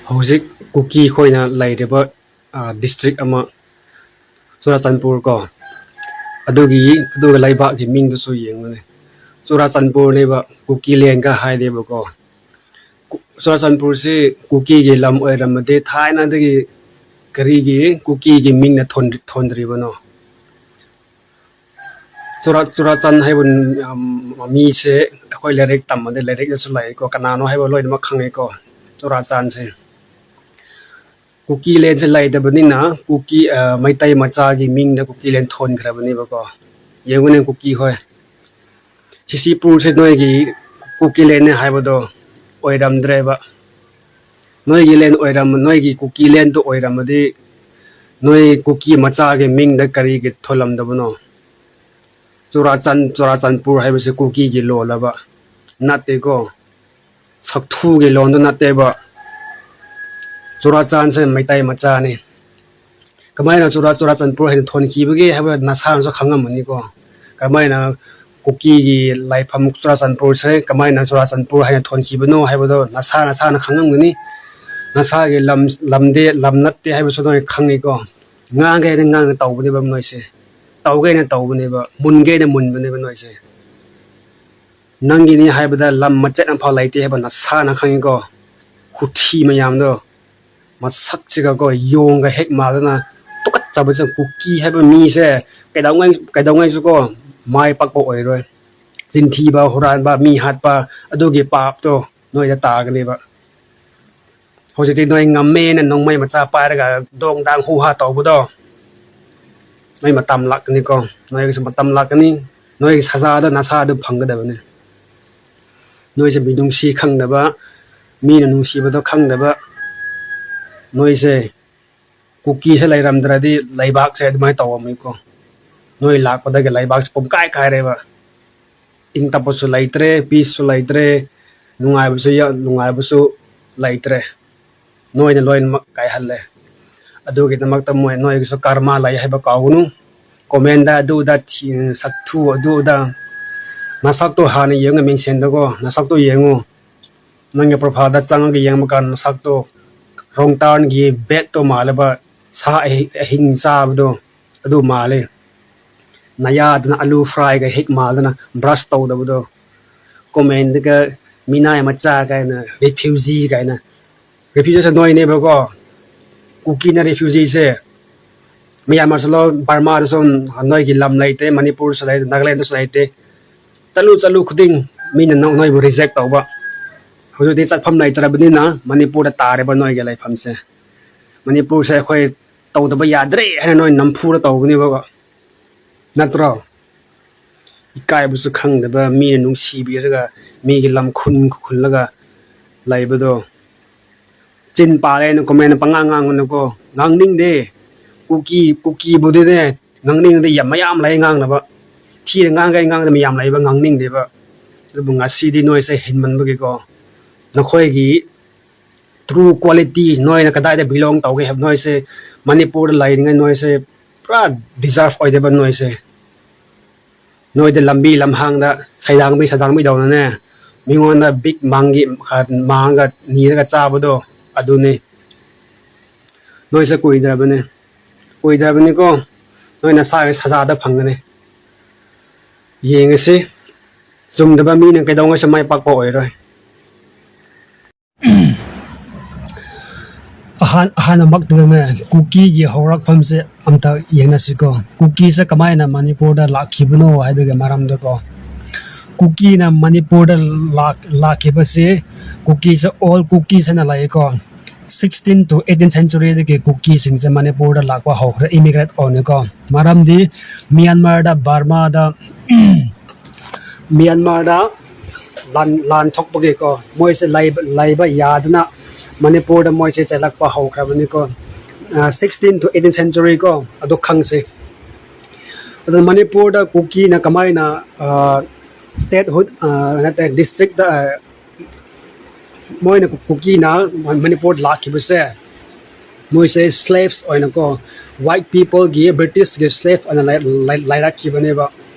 Hojik Kuki khoina laireba district ama Churachandpur ko aduga laiba ki ming du su yengone Churachandpur neba Kuki lenga haideba ko Churachandpur se Kuki gi lam oiramade thaina dagi kari gi Kuki gi ming na thondriba no Churachan haibun mi se khoi lerek tamade lerek su lai ko kanano haibo loi ma khangai ko Churachan se Kuki len se lai da banina Kuki Meitei macha gi ming na Kuki len thon khra bani ba ko yengune Kuki hoi sisi pur se noi gi Kuki len ne haibo do oiram dreba noi gi len oiram noi gi Kuki len to oiram de noi Kuki macha gi ming da kari gi tholam da bano Churachandpur haibo se Kuki gi lo la ba natte ko sakthu gi lon do natte ba Churachan se Meitei macha ni kamai na Churachandpur hen thon ki bage haba nasa so khangam ni ko kamai na Kuki gi laifam Churachandpur se kamai na Churachandpur hen thon ki bano haba do nasa na khangam ni nasa gi lamde lamnatte haba so noi khangi ko ngang ge ne ngang taw bani bam noi se taw ge ne taw bani ba mun ge ne mun bani ba noi se nangi ni haba da lam machet am pha laite haba nasa na khangi ko khuthi mayam do masak chiga ko yong ga hek ma na tokat chaba chang Kuki haba mi se kai dau ngai su ko mai pak ko oi roi jin thi ba horan ba mi hat ba adu gi pap to noi da ta ga ni ba hojiti noi ngam me na nong mai ma cha pa ra ga dong dang hu ha taw bu do noi ma tam lak ni ko noi ga ma tam lak ni noi sa sa da na sa da phang ga da ba ni noi se bi dong si khang da ba mi na nung si ba do khang da ba noi se Kuki se lairam dradi laibak se admai tawami ko noi lak pada ge laibak se pom kai kai re ba ing tapo su laitre peace su laitre nungai bu su ya nungai bu su laitre noi na loin mak kai halle adu ge tamak tam moi noi ge so karma lai hai ba kaunu komenda du da saktu adu da nasak to hani yeng ming sen da ko nasak to yengu nang profile da chang ge yeng makan nasak to rong tan gi bet to malaba sa hing sa do adu male naya dana alu fry ga hik mal dana brush to da do comment ga Mina ma cha ga na refugee ga na refugee sa noi ne ba ko Kuki na refugee se Myanmar salo Burma son noi gi lam laite Manipur sa lai Nagaland sa laite chalu khuding Mina noi bu reject to ba hojoti chat pham lai tara bani na Manipur da tare ba noi ge lai pham se Manipur se khoi tau da ba yadre ha noi nam phu da tau ni ba ko natro ikai bu su khang da ba mi nung si bi ga mi gi lam khun la ga lai ba do chin pa le no comment pangang no ko ngang ning de Kuki bu de ne ngang ning de yam mayam lai ngang na ba thi ngang ga ngang da mi yam lai ba ngang ning de ba bu nga si di noi se hin man ba gi ko nakhoi gi true quality noi na kadai da belong tau ge have noi se Manipur lai ngai noi se pra deserve oi de ba noi se noi de lambi lam hang da sadang bi daw na ne mingon na big mangi khat manga ni ga cha bu do adu ne noi se koi da ba ne ko noi na sa da phang ne yeng se zum da ba mi ne kai daw ngai se mai pak ko oi roi ahana makdang me Kuki gi horak phamse amta yena siko Kuki se kamai na Manipur da lakhibno haibe ge maram da ko Kuki na Manipur da lakhiba se Kuki se all Kuki se na lai ko 16 to 18th century de ke Kuki sing se Manipur da lakwa hokra immigrant on ko maram di Myanmar da Burma da Myanmar da lan thok page ko moi se lai ba yadna Manipur da moi se chalak pa hau khabani ko 16 to 18th century ko adu khang se adu Manipur da Kuki na kamai na statehood na district da moi na Kuki na Manipur lakhi bse moi se slaves oina ko white people gi British gi slave ana lai rakhi bane ba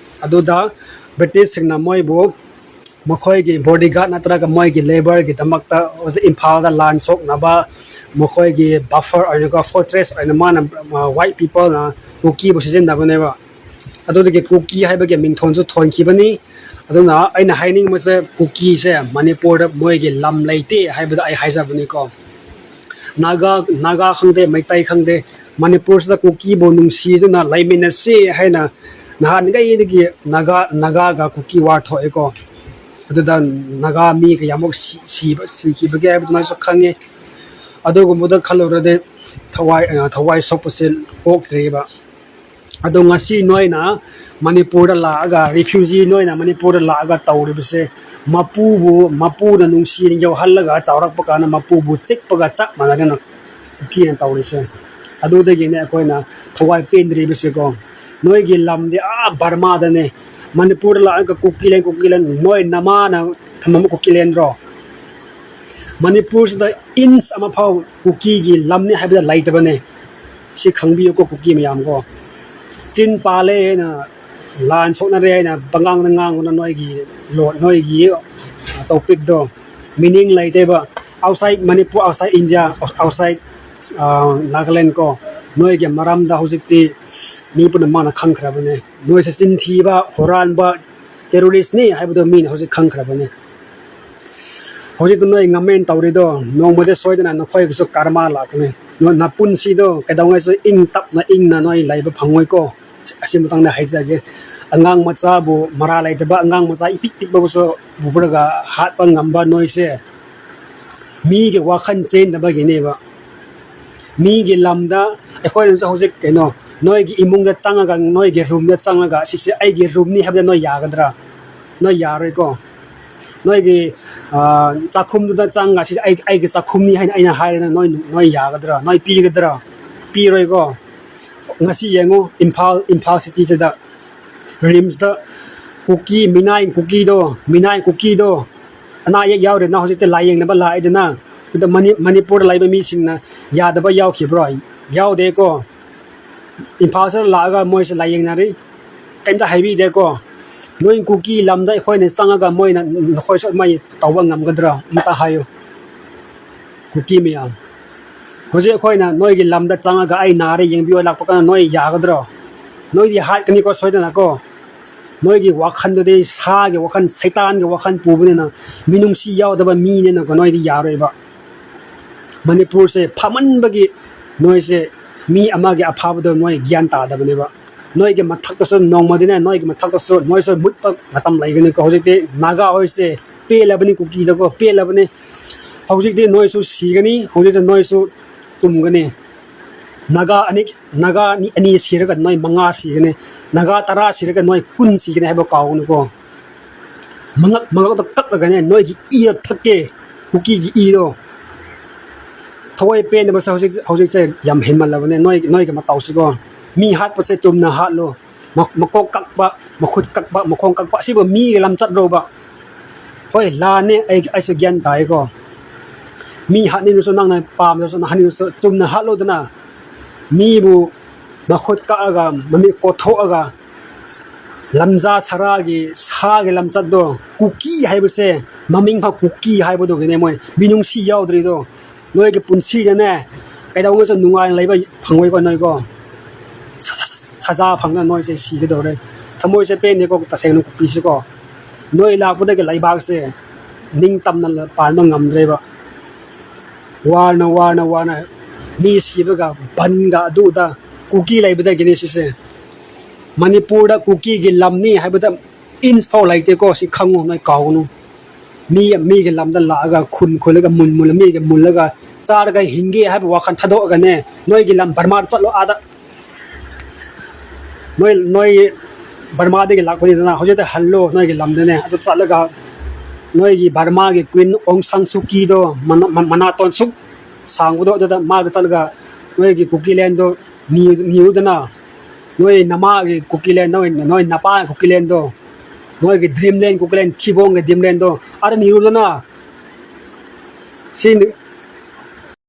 adu da British sing na moi bo ꯃꯈꯣꯏꯒꯤ bodyguard ꯅꯠꯇ꯭ꯔꯒ ꯃꯣꯏꯒꯤ ꯂꯦꯕꯔꯒꯤꯗꯃꯛꯇ ꯍꯧꯖꯤꯛ ꯏꯝꯐꯥꯜꯗ ꯂꯥꯟ ꯁꯣꯛꯅꯕ ꯃꯈꯣꯏꯒꯤ buffer ꯑꯣꯏꯅꯀꯣ ꯐꯣꯔꯇ꯭ꯔꯦꯁ ꯑꯣꯏꯅ ꯃꯥꯅ ꯋꯥꯏꯠ ꯄꯤꯄꯜꯅ ꯀꯨꯀꯤꯕꯨ ꯁꯤꯖꯤꯟꯅꯕꯅꯦꯕ ꯑꯗꯨꯗꯒꯤ ꯀꯨꯀꯤ ꯍꯥꯏꯕꯒꯤ ꯃꯤꯡꯊꯣꯟꯁꯨ ꯊꯣꯟꯈꯤꯕꯅꯤ ꯑꯗꯨꯅ ꯑꯩꯅ ꯍꯥꯏꯅꯤꯡꯕꯁꯦ ꯀꯨꯀꯤꯁꯦ ꯃꯅꯤꯄꯨꯔꯗ ꯃꯣꯏꯒꯤ ꯂꯝ ꯂꯩꯇꯦ ꯍꯥꯏꯕꯗ ꯑꯩ ꯍꯥꯏꯖꯕꯅꯤꯀꯣ ꯅꯥꯒꯥ ꯈꯪꯗꯦ ꯃꯩꯇꯩ ꯈꯪꯗꯦ ꯃꯅꯤꯄꯨꯔꯁꯤꯗ ꯀꯨꯀꯤꯕꯨ ꯅꯨꯡꯁꯤꯗꯨꯅ ꯂꯩꯃꯤꯟꯅꯁꯤ ꯍꯥꯏꯅ ꯅꯍꯥꯟꯉꯩꯗꯒꯤ ꯅꯥꯒꯥꯒ ꯀꯨꯀꯤ ꯋꯥꯔ ꯊꯣꯛꯑꯦꯀꯣ ꯑꯗꯨꯗ ꯅꯥꯒꯥ ꯃꯤ ꯀꯌꯥꯃꯨꯛ ꯁꯤꯈꯤꯕꯒꯦ ꯍꯥꯏꯕꯗꯨ ꯅꯣꯏꯁꯨ ꯈꯪꯉꯤ ꯑꯗꯨꯒꯨꯝꯕꯗ ꯈꯜꯂꯨꯔꯗꯤ ꯊꯋꯥꯏ ꯁꯣꯛꯄꯁꯤ ꯄꯣꯛꯇ꯭ꯔꯤꯕ ꯑꯗꯣ ꯉꯁꯤ ꯅꯣꯏꯅ ꯃꯅꯤꯄꯨꯔꯗ ꯂꯥꯛꯑꯒ ꯔꯤꯐ꯭ꯌꯨꯖꯤ ꯅꯣꯏꯅ ꯃꯅꯤꯄꯨꯔꯗ ꯂꯥꯛꯑꯒ ꯇꯧꯔꯤꯕꯁꯦ ꯃꯄꯨꯅ ꯅꯨꯡꯁꯤꯅ ꯌꯧꯍꯜꯂꯒ ꯆꯥꯎꯔꯛꯄ ꯀꯥꯟꯗ ꯃꯄꯨꯕꯨ ꯆꯤꯛꯄꯒ ꯆꯞ ꯃꯥꯟꯅꯗꯅ ꯀꯨꯀꯤꯅ ꯇꯧꯔꯤꯁꯦ ꯑꯗꯨꯗꯒꯤꯅꯦ ꯑꯩꯈꯣꯏꯅ ꯊꯋꯥꯏ ꯄꯦꯟꯗ꯭ꯔꯤꯕꯁꯤꯀꯣ ꯅꯣꯏꯒꯤ ꯂꯝꯗꯤ ꯕꯔꯃꯥꯗꯅꯦ ꯃꯅꯤꯄꯨꯔꯗ ꯂꯥꯛꯑꯒ ꯀꯨꯀꯤꯂꯦꯟ ꯅꯣꯏ ꯅꯃꯥꯅ ꯊꯝꯃꯝꯕ ꯀꯨꯀꯤꯂꯦꯟꯔꯣ ꯃꯅꯤꯄꯨꯔꯁꯤꯗ ꯏꯟꯁ ꯑꯃ ꯐꯥꯎ ꯀꯨꯀꯤꯒꯤ ꯂꯝꯅꯤ ꯍꯥꯏꯕꯗ ꯂꯩꯇꯕꯅꯦ ꯁꯤ ꯈꯪꯕꯤꯌꯨꯀꯣ ꯀꯨꯀꯤ ꯃꯌꯥꯝꯀꯣ ꯆꯤꯟ ꯄꯥꯜꯂꯦ ꯍꯥꯏꯅ ꯂꯥꯟ ꯁꯣꯛꯅꯔꯦ ꯍꯥꯏꯅ ꯄꯉꯥꯡꯗ ꯉꯥꯡꯕꯅ ꯅꯣꯏꯒꯤ ꯇꯣꯄꯤꯛꯇꯣ ꯃꯤꯅꯤꯡ ꯂꯩꯇꯦꯕ outside Manipur outside India outside Nagaland ꯀꯣ ꯅꯣꯏꯒꯤ ꯃꯔꯝꯗ ꯍꯧꯖꯤꯛꯇꯤ ꯃꯤ ꯄꯨꯝꯅꯃꯛꯅ ꯈꯪꯈ꯭ꯔꯕꯅꯦ ꯅꯣꯏꯁꯦ ꯆꯤꯟꯊꯤꯕ ꯍꯨꯔꯥꯟꯕ ꯇꯦꯔꯣꯔꯤꯁꯅꯤ ꯍꯥꯏꯕꯗꯣ ꯃꯤꯅ ꯍꯧꯖꯤꯛ ꯈꯪꯈ꯭ꯔꯕꯅꯦ ꯍꯧꯖꯤꯛꯇ ꯅꯣꯏ ꯉꯝꯃꯦꯟ ꯇꯧꯔꯤꯗꯣ ꯅꯣꯡꯃꯗ ꯁꯣꯏꯗꯅ ꯅꯈꯣꯏꯒꯤꯁꯨ ꯀꯔꯃꯥ ꯂꯥꯛꯀꯅꯤ ꯅꯄꯨꯟꯁꯤꯗꯣ ꯀꯩꯗꯧꯉꯩꯁꯨ ꯏꯪ ꯇꯞꯅ ꯏꯪꯅ ꯅꯣꯏ ꯂꯩꯕ ꯐꯪꯉꯣꯏꯀꯣ ꯑꯁꯤ ꯃꯇꯥꯡꯗ ꯍꯥꯏꯖꯒꯦ ꯑꯉꯥꯡ ꯃꯆꯥꯕꯨ ꯃꯔꯥ ꯂꯩꯇꯕ ꯑꯉꯥꯡ ꯃꯆꯥ ꯏꯄꯤꯛ ꯄꯤꯛꯄꯕꯨꯁꯨ ꯄꯨꯔꯒ ꯍꯥꯠꯄ ꯉꯝꯕ ꯅꯣꯏꯁꯦ ꯃꯤꯒꯤ ꯋꯥꯈꯜ ꯆꯦꯟꯗꯕꯒꯤꯅꯦꯕ ꯃꯤꯒꯤ ꯂꯝꯗ ꯑꯩꯈꯣꯏꯅꯁꯨ ꯍꯧꯖꯤꯛ ꯀꯩꯅꯣ ꯅꯣꯏꯒꯤ ꯏꯃꯨꯡꯗ ꯆꯪꯉꯒ ꯅꯣꯏꯒꯤ ꯔꯨꯝꯗ ꯆꯪꯉꯒ ꯁꯤꯁꯦ ꯑꯩꯒꯤ ꯔꯨꯝꯅꯤ ꯍꯥꯏꯕꯗ ꯅꯣꯏ ꯌꯥꯒꯗ꯭ꯔꯥ ꯅꯣꯏ ꯌꯥꯔꯣꯏꯀꯣ ꯅꯣꯏꯒꯤ ꯆꯥꯛꯈꯨꯝꯗꯨꯗ ꯆꯪꯉꯒ ꯁꯤꯁꯦ ꯑꯩꯒꯤ ꯆꯥꯛꯈꯨꯝꯅꯤ ꯍꯥꯏꯅ ꯑꯩꯅ ꯍꯥꯏꯔꯦꯅ ꯅꯣꯏ ꯌꯥꯒꯗ꯭ꯔꯥ ꯅꯣꯏ ꯄꯤꯒꯗ꯭ꯔꯥ ꯄꯤꯔꯣꯏꯀꯣ ꯉꯁꯤ ꯌꯦꯡꯉꯨ ꯏꯝꯐꯥꯜ ꯁꯤꯇꯤꯁꯤꯗ ꯔꯤꯝꯁꯇ ꯃꯤꯅꯥꯏ ꯀꯨꯀꯤꯗꯣ ꯑꯅꯥ ꯑꯌꯦꯛ ꯌꯥꯎꯔꯦꯅ ꯍꯧꯖꯤꯛꯇꯤ ꯂꯥꯏꯌꯦꯡꯅꯕ ꯂꯥꯛꯏꯗꯅ ꯑꯗ ꯃꯅꯤꯄꯨꯔꯗ ꯂꯩꯕ ꯃꯤꯁꯤꯡꯅ ꯌꯥꯗꯕ ꯌꯥꯎꯈꯤꯕ꯭ꯔꯣ ꯌꯥꯎꯗꯦꯀꯣ ꯏꯝꯐꯥꯜꯁꯤꯗ ꯂꯥꯛꯑꯒ ꯃꯣꯏꯁꯦ ꯂꯥꯏꯌꯦꯡꯅꯔꯤ ꯀꯩꯝꯇ ꯍꯥꯏꯕꯤꯗꯦꯀꯣ ꯅꯣꯏ ꯀꯨꯀꯤ ꯂꯝꯗ ꯑꯩꯈꯣꯏꯅ ꯆꯪꯉꯒ ꯃꯣꯏꯅ ꯅꯈꯣꯏꯁꯨ ꯑꯗꯨꯃꯥꯏꯅ ꯇꯧꯕ ꯉꯝꯒꯗ꯭ꯔꯥ ꯑꯃꯇ ꯍꯥꯏꯌꯨ ꯀꯨꯀꯤ ꯃꯌꯥꯝ ꯍꯧꯖꯤꯛ ꯑꯩꯈꯣꯏꯅ ꯅꯣꯏꯒꯤ ꯂꯝꯗ ꯆꯪꯉꯒ ꯑꯩ ꯅꯥꯔꯦ ꯌꯦꯡꯕꯤꯌꯣ ꯂꯥꯛꯄ ꯀꯥꯟꯗ ꯅꯣꯏ ꯌꯥꯒꯗ꯭ꯔꯣ ꯅꯣꯏꯗꯤ ꯍꯥꯠꯀꯅꯤꯀꯣ ꯁꯣꯏꯗꯅꯀꯣ ꯅꯣꯏꯒꯤ ꯋꯥꯈꯜꯗꯨꯗꯤ ꯁꯥꯒꯤ ꯋꯥꯈꯜ ꯁꯩꯇꯥꯟꯒꯤ ꯋꯥꯈꯜ ꯄꯨꯕꯅꯤꯅ ꯃꯤꯅꯨꯡꯁꯤ ꯌꯥꯎꯗꯕ ꯃꯤꯅꯤꯅꯀꯣ ꯅꯣꯏꯗꯤ ꯌꯥꯔꯣꯏꯕ ꯃꯅꯤꯄꯨꯔꯁꯦ ꯐꯃꯟꯕꯒꯤ ꯅꯣꯏꯁꯦ ꯃꯤ ꯑꯃꯒꯤ ꯑꯐꯕꯗꯣ ꯅꯣꯏ ꯒ꯭ꯌꯥꯟ ꯇꯥꯗꯕꯅꯦꯕ ꯅꯣꯏꯒꯤ ꯃꯊꯛꯇꯁꯨ ꯅꯣꯡꯃꯗꯤꯅꯦ ꯅꯣꯏꯒꯤ ꯃꯊꯛꯇꯁꯨ ꯅꯣꯏꯁꯨ ꯃꯨꯠꯄ ꯃꯇꯝ ꯂꯩꯒꯅꯤꯀꯣ ꯍꯧꯖꯤꯛꯇꯤ ꯅꯥꯒꯥ ꯍꯣꯏꯁꯦ ꯄꯦꯜꯂꯕꯅꯤ ꯀꯨꯀꯤꯗꯀꯣ ꯄꯦꯜꯂꯕꯅꯤ ꯍꯧꯖꯤꯛꯇꯤ ꯅꯣꯏꯁꯨ ꯁꯤꯒꯅꯤ ꯍꯧꯖꯤꯛꯇꯤ ꯅꯣꯏꯁꯨ ꯇꯨꯝꯒꯅꯤ ꯅꯥꯒꯥ ꯑꯅꯤ ꯁꯤꯔꯒ ꯅꯣꯏ 5 ꯁꯤꯒꯅꯤ ꯅꯥꯒꯥ 10 ꯁꯤꯔꯒ ꯅꯣꯏ 10 ꯁꯤꯒꯅꯤ ꯍꯥꯏꯕ ꯀꯥꯎꯒꯅꯨꯀꯣ ꯃꯉꯛꯇ ꯀꯛꯂꯒꯅꯦ ꯅꯣꯏꯒꯤ ꯏꯗ ꯊꯛꯀꯦ ꯀꯨꯀꯤꯒꯤ ꯏꯗꯣ ꯊꯋꯥꯏ ꯄꯦꯟꯗꯕꯁꯦ ꯍꯧꯖꯤꯛꯁꯦ ꯌꯥꯝ ꯍꯦꯟꯃꯜꯂꯕꯅꯦ ꯅꯣꯏꯒꯤ ꯃꯇꯧꯁꯤꯀꯣ ꯃꯤ ꯍꯥꯠꯄꯁꯦ ꯆꯨꯝꯅ ꯍꯥꯠꯂꯣ ꯃꯀꯣꯛ ꯀꯛꯄ ꯃꯈꯨꯠ ꯀꯛꯄ ꯃꯈꯣꯡ ꯀꯛꯄ ꯑꯁꯤꯕꯨ ꯃꯤꯒꯤ ꯂꯝꯆꯠꯔꯣꯕ ꯍꯣꯏ ꯂꯥꯟꯅꯦ ꯑꯩꯁꯨ ꯒ꯭ꯌꯥꯟ ꯇꯥꯏꯀꯣ ꯃꯤ ꯍꯥꯠꯅꯤꯡꯉꯁꯨ ꯅꯪꯅ ꯄꯥꯝꯗꯁꯨ ꯍꯥꯠꯅꯤꯡꯉꯁꯨ ꯆꯨꯝꯅ ꯍꯥꯠꯂꯣꯗꯅ ꯃꯤꯕꯨ ꯃꯈꯨꯠ ꯀꯛꯑꯒ ꯃꯃꯤꯠ ꯀꯣꯊꯣꯛꯑꯒ ꯂꯝꯖꯥ ꯁꯔꯥꯒꯤ ꯁꯥꯒꯤ ꯂꯝꯆꯠꯗꯣ ꯀꯨꯀꯤ ꯍꯥꯏꯕꯁꯦ ꯃꯃꯤꯡ ꯐꯥꯎ ꯀꯨꯀꯤ ꯍꯥꯏꯕꯗꯨꯒꯤꯅꯦ ꯃꯣꯏ ꯃꯤꯅꯨꯡꯁꯤ ꯌꯥꯎꯗ꯭ꯔꯤꯗꯣ ꯅꯣꯏꯒꯤ ꯄꯨꯟꯁꯤꯗꯅꯦ ꯀꯩꯗꯧꯉꯩꯁꯨ ꯅꯨꯡꯉꯥꯏꯅ ꯂꯩꯕ ꯐꯪꯉꯣꯏꯀꯣ ꯅꯣꯏꯀꯣ ꯁꯖꯥ ꯐꯪꯅ ꯅꯣꯏꯁꯦ ꯁꯤꯒꯗꯧꯔꯦ ꯊꯃꯣꯏꯁꯦ ꯄꯦꯟꯗꯦꯀꯣ ꯇꯁꯦꯡꯅ ꯀꯨꯀꯤꯁꯤꯀꯣ ꯅꯣꯏ ꯂꯥꯛꯄꯗꯒꯤ ꯂꯩꯕꯥꯛꯁꯦ ꯅꯤꯡꯇꯝꯅ ꯄꯥꯟꯕ ꯉꯝꯗ꯭ꯔꯦꯕ ꯋꯥꯅ ꯃꯤ ꯁꯤꯕꯒ ꯕꯟꯒ ꯑꯗꯨꯗ ꯀꯨꯀꯤ ꯂꯩꯕꯗꯒꯤꯅꯦ ꯁꯤꯁꯦ ꯃꯅꯤꯄꯨꯔꯗ ꯀꯨꯀꯤꯒꯤ ꯂꯝꯅꯤ ꯍꯥꯏꯕꯗ ꯏꯟꯁ ꯐꯥꯎ ꯂꯩꯇꯦꯀꯣ ꯁꯤ ꯈꯪꯉꯨ ꯅꯣꯏ ꯀꯥꯎꯒꯅꯨ ꯃꯤꯒꯤ ꯂꯝꯗ ꯂꯥꯛꯑꯒ ꯈꯨꯜꯂꯒ ꯃꯤꯒ ꯃꯨꯜꯂꯒ ꯆꯥꯔꯒ ꯍꯤꯡꯒꯦ ꯍꯥꯏꯕ ꯋꯥꯈꯜ ꯊꯥꯗꯣꯛꯑꯒꯅꯦ ꯅꯣꯏꯒꯤ ꯂꯝ ꯕꯔꯃꯥꯗ ꯆꯠꯂꯣ ꯑꯥꯗ ꯅꯣꯏ ꯕꯔꯃꯥꯗꯒꯤ ꯂꯥꯛꯄꯅꯤꯗꯅ ꯍꯧꯖꯤꯛꯇ ꯍꯜꯂꯣ ꯅꯣꯏꯒꯤ ꯂꯝꯗꯅꯦ ꯑꯗꯨ ꯆꯠꯂꯒ ꯅꯣꯏꯒꯤ ꯕꯔꯃꯥꯒꯤ ꯀ꯭ꯋꯤꯟ ꯑꯣꯡ ꯁꯥꯡ ꯁꯨꯀꯤꯗꯣ ꯃꯅꯥꯇꯣꯟ ꯁꯨꯛ ꯁꯥꯡꯕꯗꯣ ꯑꯗꯨꯗ ꯃꯥꯒ ꯆꯠꯂꯒ ꯅꯣꯏꯒꯤ ꯀꯨꯀꯤꯂꯦꯟꯗꯣ ꯅꯤꯌꯨꯗꯅ ꯅꯣꯏ ꯅꯃꯥꯒꯤ ꯀꯨꯀꯤꯂꯦꯟ ꯅꯣꯏ ꯅꯄꯥꯒꯤ ꯀꯨꯀꯤꯂꯦꯟꯗꯣ ꯅꯣꯏꯒꯤ ꯗ꯭ꯔꯤꯝꯂꯦꯟ ꯀꯨꯀꯤꯂꯦꯟ ꯊꯤꯕꯣꯡꯒꯤ ꯗ꯭ꯔꯤꯝꯂꯦꯟꯗꯣ ꯑꯥꯗ ꯅꯤꯌꯨꯗꯅ